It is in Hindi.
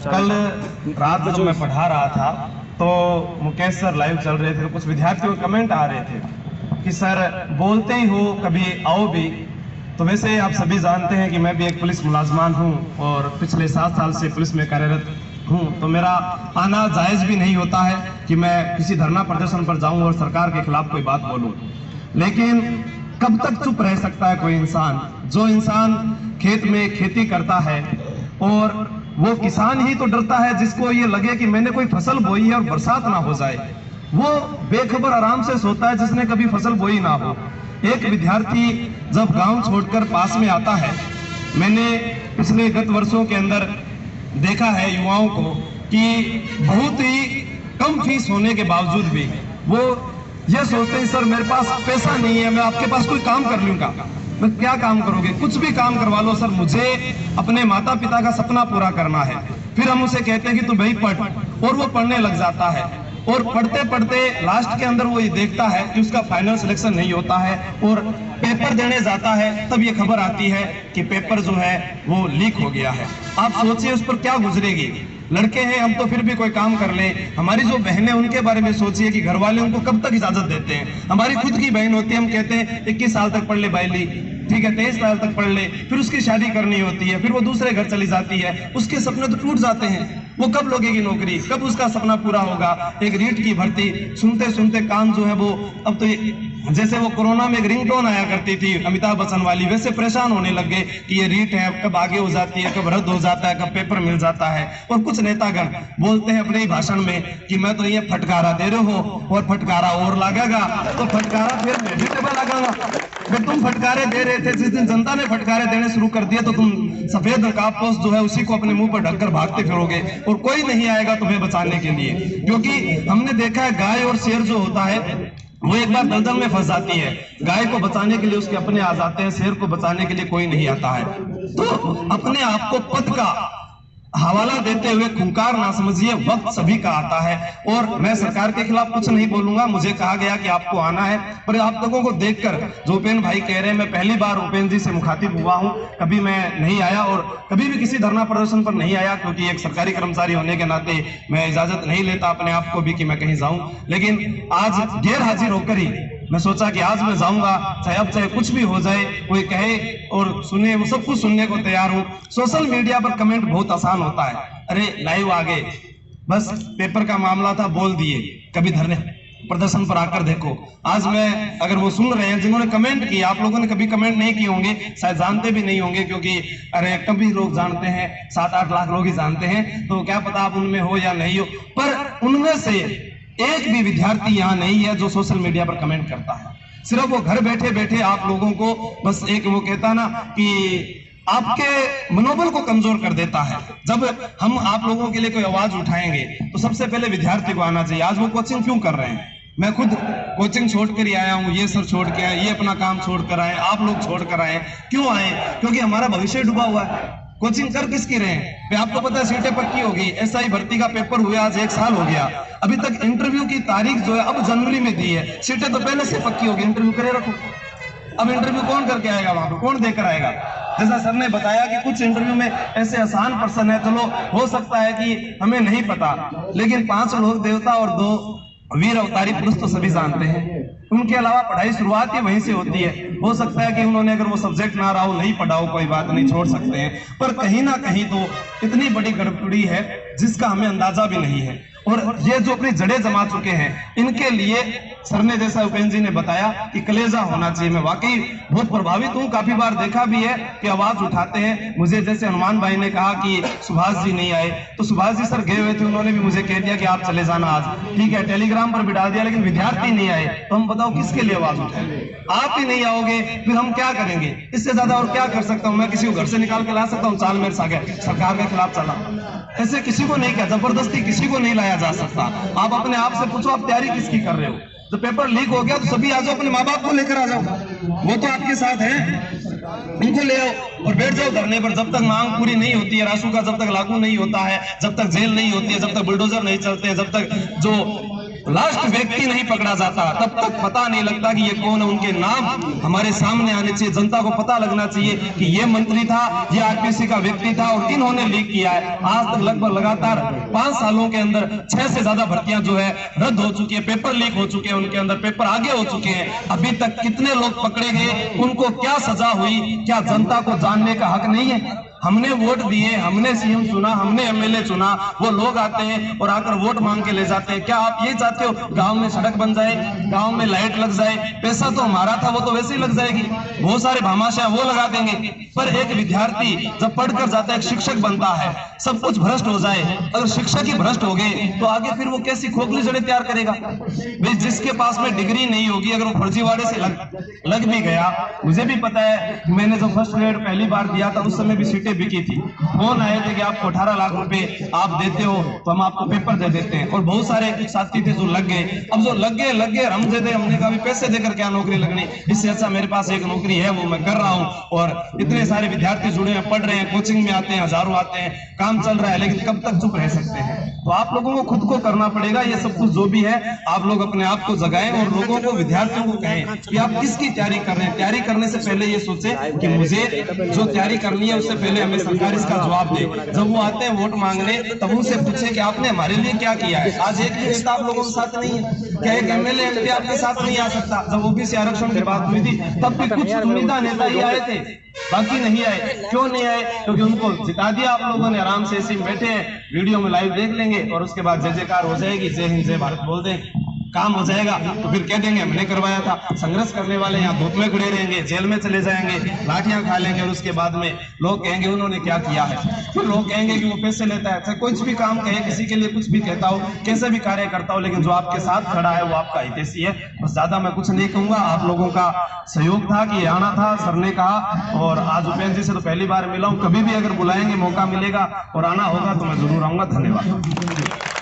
कल रात जब मैं पढ़ा रहा था तो मुकेश सर लाइव चल रहे थे, कुछ विद्यार्थियों के कमेंट आ रहे थे कि सर बोलते ही हो, कभी आओ भी। तो वैसे आप सभी जानते हैं कि मैं भी एक पुलिस मुलाजमान हूं और पिछले 7 साल से पुलिस में कार्यरत हूं, तो मेरा आना जायज़ भी नहीं होता है कि मैं किसी धरना प्रदर्शन पर जाऊं और सरकार के खिलाफ कोई बात बोलूं। लेकिन कब तक चुप रह सकता है कोई इंसान? जो इंसान खेत में खेती करता है और वो किसान ही तो डरता है जिसको ये लगे कि मैंने कोई फसल बोई है और बरसात ना हो जाए, वो बेखबर आराम से सोता है जिसने कभी फसल बोई ना हो। एक विद्यार्थी जब गांव छोड़कर पास में आता है, मैंने पिछले गत वर्षों के अंदर देखा है युवाओं को कि बहुत ही कम फीस होने के बावजूद भी वो ये सोचते हैं सर मेरे पास पैसा नहीं है, मैं आपके पास कोई काम कर लूंगा। मैं क्या काम करोगे? कुछ भी काम करवा लो सर, मुझे अपने माता पिता का सपना पूरा करना है। फिर हम उसे कहते हैं कि तू भाई पढ़, और वो पढ़ने लग जाता है और पढ़ते पढ़ते लास्ट के अंदर वो ये देखता है कि उसका फाइनल सिलेक्शन नहीं होता है और पेपर देने जाता है, तब ये खबर आती है कि पेपर जो है वो लीक हो गया है। आप सोचिए उस पर क्या गुजरेगी। लड़के हैं हम तो फिर भी कोई काम कर ले, हमारी जो बहनें उनके बारे में सोचिए कि घर वाले उनको कब तक इजाजत देते हैं। हमारी खुद की बहन होती है, हम कहते हैं 21 साल तक पढ़ ले बाइली, ठीक है 23 साल तक पढ़ ले, फिर उसकी शादी करनी होती है, फिर वो दूसरे घर चली जाती है, उसके सपने तो टूट जाते हैं। वो कब लगेगी नौकरी, कब उसका सपना पूरा होगा? एक रीट की भर्ती सुनते सुनते कान जो है वो अब तो जैसे वो कोरोना में एक रिंगटोन आया करती थी अमिताभ बच्चन वाली, वैसे परेशान होने लग गए कि ये रीट है कब आगे हो जाती है, कब रद्द हो जाता है, कब पेपर मिल जाता है। और कुछ नेतागण बोलते हैं अपने ही भाषण में कि मैं तो ये फटकारा दे रहे हो और फटकारा और लगेगा, तो फटकारा फिर मैं भी लगाऊंगा। तुम फटकारे दे रहे थे, जिस दिन जनता ने फटकारे देने शुरू कर दिए तो तुम सफेद नकाबपोश जो है उसी को अपने मुंह पर ढककर भागते फिरोगे और कोई नहीं आएगा तुम्हें बचाने के लिए। क्योंकि हमने देखा है गाय और शेर जो होता है वो एक बार दलदल में फंस जाती है, गाय को बचाने के लिए उसके अपने आ जाते हैं, शेर को बचाने के लिए कोई नहीं आता है। तो अपने आप को पद का हवाला देते हुए खुंकार ना समझिए, वक्त सभी का आता है। और मैं सरकार के खिलाफ कुछ नहीं बोलूंगा, मुझे कहा गया कि आपको आना है, पर आप लोगों को देखकर जो उपेन भाई कह रहे हैं, मैं पहली बार उपेन जी से मुखातिब हुआ हूं, कभी मैं नहीं आया और कभी भी किसी धरना प्रदर्शन पर नहीं आया, क्योंकि एक सरकारी कर्मचारी होने के नाते मैं इजाजत नहीं लेता अपने आप को भी कि मैं कहीं जाऊं। लेकिन आज गैर हाजिर होकर ही मैं सोचा कि आज मैं जाऊंगा, चाहे अब चाहे कुछ भी हो जाए, कोई कहे और सुने, वो सब कुछ सुनने को तैयार हूं। सोशल मीडिया पर कमेंट बहुत आसान होता है, अरे लाइव आ गए, बस पेपर का मामला था बोल दिए, कभी धरने प्रदर्शन पर आकर देखो। आज मैं अगर वो सुन रहे हैं जिन्होंने कमेंट किया, आप लोगों ने कभी कमेंट नहीं किए होंगे, शायद जानते भी नहीं होंगे, क्योंकि अरे कभी लोग जानते हैं 7-8 लाख लोग ही जानते हैं, तो क्या पता आप उनमें हो या नहीं हो। पर उनमें से एक भी विद्यार्थी यहाँ नहीं है जो सोशल मीडिया पर कमेंट करता है। सिर्फ वो घर बैठे बैठे आप लोगों को बस एक वो कहता ना कि आपके मनोबल को कमजोर कर देता है। जब हम आप लोगों के लिए कोई आवाज उठाएंगे तो सबसे पहले विद्यार्थी को आना चाहिए। आज वो कोचिंग क्यों कर रहे हैं? मैं खुद कोचिंग छोड़ कर ही आया हूँ, ये सर छोड़ के आए, ये अपना काम छोड़ कर आए, आप लोग छोड़ कर आए। क्यों आए? क्योंकि हमारा भविष्य डूबा हुआ है। कोचिंग कर किसकी रहे हैं? आपको पता है सीटें पक्की होगी, एसआई भर्ती का पेपर हुआ आज 1 साल हो गया, अभी तक इंटरव्यू की तारीख जो है अब जनवरी में दी है, सीटें तो पहले से पक्की होगी, इंटरव्यू करे रखो। अब इंटरव्यू कौन करके आएगा? वहां पर कौन देकर आएगा? जैसा सर ने बताया कि कुछ इंटरव्यू में ऐसे आसान पर्सन है, चलो हो सकता है कि हमें नहीं पता, लेकिन 5 लोक देवता और 2 वीर अवतारी पुरुष तो सभी जानते हैं। उनके अलावा पढ़ाई शुरुआत ही वहीं से होती है। हो सकता है कि उन्होंने अगर वो सब्जेक्ट ना रहा हो, नहीं पढ़ा हो, कोई बात नहीं, छोड़ सकते हैं, पर कहीं ना कहीं तो इतनी बड़ी गड़बड़ी है जिसका हमें अंदाजा भी नहीं है। और ये जो अपनी जड़ें जमा चुके हैं, इनके लिए सर ने जैसा उपेन जी ने बताया कि कलेजा होना चाहिए। मैं वाकई बहुत प्रभावित हूँ, काफी बार देखा भी है कि आवाज उठाते हैं। मुझे जैसे हनुमान भाई ने कहा कि सुभाष जी नहीं आए, तो सुभाष जी सर गए हुए थे, उन्होंने भी मुझे कह दिया कि आप चले जाना आज, ठीक है, टेलीग्राम पर भी डाल दिया, लेकिन विद्यार्थी नहीं आए, तो हम बताओ किसके लिए आवाज उठाएं? आप ही नहीं आओगे फिर हम क्या करेंगे? इससे ज्यादा और क्या कर सकता हूँ? मैं किसी को घर से निकाल के ला सकता हूँ? चाल मेरे साथ सरकार के खिलाफ चला, ऐसे किसी को नहीं किया, जबरदस्ती किसी को नहीं लाया जा सकता। आप अपने आप से पूछो, आप तैयारी किसकी कर रहे हो? तो पेपर लीक हो गया तो सभी आ जाओ, अपने माँ बाप को लेकर आ जाओ, वो तो आपके साथ है, उनको ले आओ और बैठ जाओ धरने पर। जब तक मांग पूरी नहीं होती है, रासू का जब तक लागू नहीं होता है, जब तक जेल नहीं होती है, जब तक बुलडोजर नहीं चलते हैं, जब तक जो लास्ट व्यक्ति नहीं पकड़ा जाता तब तक पता नहीं लगता कि ये कौन है। उनके नाम हमारे सामने आने चाहिए, जनता को पता लगना चाहिए कि ये मंत्री था, ये आरपीसी का व्यक्ति था और इन्होंने लीक किया है। आज तक लगभग लगातार 5 सालों के अंदर 6 से ज्यादा भर्तियां जो है रद्द हो चुकी है, पेपर लीक हो चुके हैं, उनके अंदर पेपर आगे हो चुके हैं। अभी तक कितने लोग पकड़े गए, उनको क्या सजा हुई, क्या जनता को जानने का हक नहीं है? हमने वोट दिए, हमने सीएम चुना, हमने एमएलए चुना, वो लोग आते हैं और आकर वोट मांग के ले जाते हैं। क्या आप ये चाहते हो गांव में सड़क बन जाए, गांव में लाइट लग जाए? पैसा तो हमारा था, वो तो वैसे ही लग जाएगी। बहुत सारे भामाशाह वो लगा देंगे, पर एक विद्यार्थी जब पढ़कर जाता है, एक शिक्षक बनता है, सब कुछ भ्रष्ट हो जाए, अगर शिक्षक ही भ्रष्ट हो गए तो आगे फिर वो कैसी खोखली जड़ें तैयार करेगा? भाई जिसके पास में डिग्री नहीं होगी, अगर वो फर्जीवाड़े से लग भी गया, मुझे भी पता है, मैंने जब फर्स्ट ग्रेड पहली बार दिया था उस समय भी सीटें बिकी थी। फोन आए थे कि आपको 18 लाख रुपए आप देते हो तो हम आपको पेपर दे देते हैं, और बहुत सारे साथी थे जो लग गए। अब जो लग गए हम दे दे, हमने कहा पैसे देकर क्या नौकरी लगनी, इससे अच्छा मेरे पास एक नौकरी है, वो मैं कर रहा हूं। और इतने सारे विद्यार्थी जुड़े हैं, पढ़ रहे हैं, कोचिंग में आते हैं, हजारों आते हैं, काम चल रहा है, लेकिन कब तक चुप रह सकते हैं? तो आप लोगों को खुद को करना पड़ेगा। ये सब कुछ जो भी है आप लोग अपने आप को जगाएं और लोगों को, विद्यार्थियों को कहें कि आप किसकी तैयारी कर रहे हैं। तैयारी करने से पहले ये सोचें कि मुझे जो तैयारी करनी है उससे पहले हमें सरकार इसका जवाब दे। जब वो आते हैं वोट मांगने तब उनसे पूछे कि आपने हमारे लिए क्या किया है। आज एक भी नेता आप लोगों के साथ नहीं है, क्या एक एमएलए एमपी आपके साथ नहीं आ सकता? जब ओबीसी आरक्षण की बात हुई थी तब भी कुछ चुनिंदा नेता ही आए थे, बाकी नहीं आए। क्यों नहीं आए? क्योंकि उनको जिता दिया आप लोगों ने। आराम से ऐसे बैठे हैं, वीडियो में लाइव देख लेंगे और उसके बाद जय जयकार हो जाएगी, जय हिंद जय भारत बोल दें, काम हो जाएगा। तो फिर कह देंगे हमने करवाया था। संघर्ष करने वाले यहाँ धूप में खड़े रहेंगे, जेल में चले जाएंगे, लाठियां खा लेंगे और उसके बाद में लोग कहेंगे उन्होंने क्या किया है। फिर लोग कहेंगे कि वो पैसे लेता है। चाहे कुछ भी काम कहे, किसी के लिए कुछ भी कहता हो, कैसे भी कार्य करता हो, लेकिन जो आपके साथ खड़ा है वो आपका हितैषी है। बस ज्यादा मैं कुछ नहीं कहूंगा। आप लोगों का सहयोग था कि आना था, सर ने कहा, और आज उपेंद्र जी से तो पहली बार मिला हूं। कभी भी अगर बुलाएंगे, मौका मिलेगा और आना होगा तो मैं जरूर आऊंगा। धन्यवाद।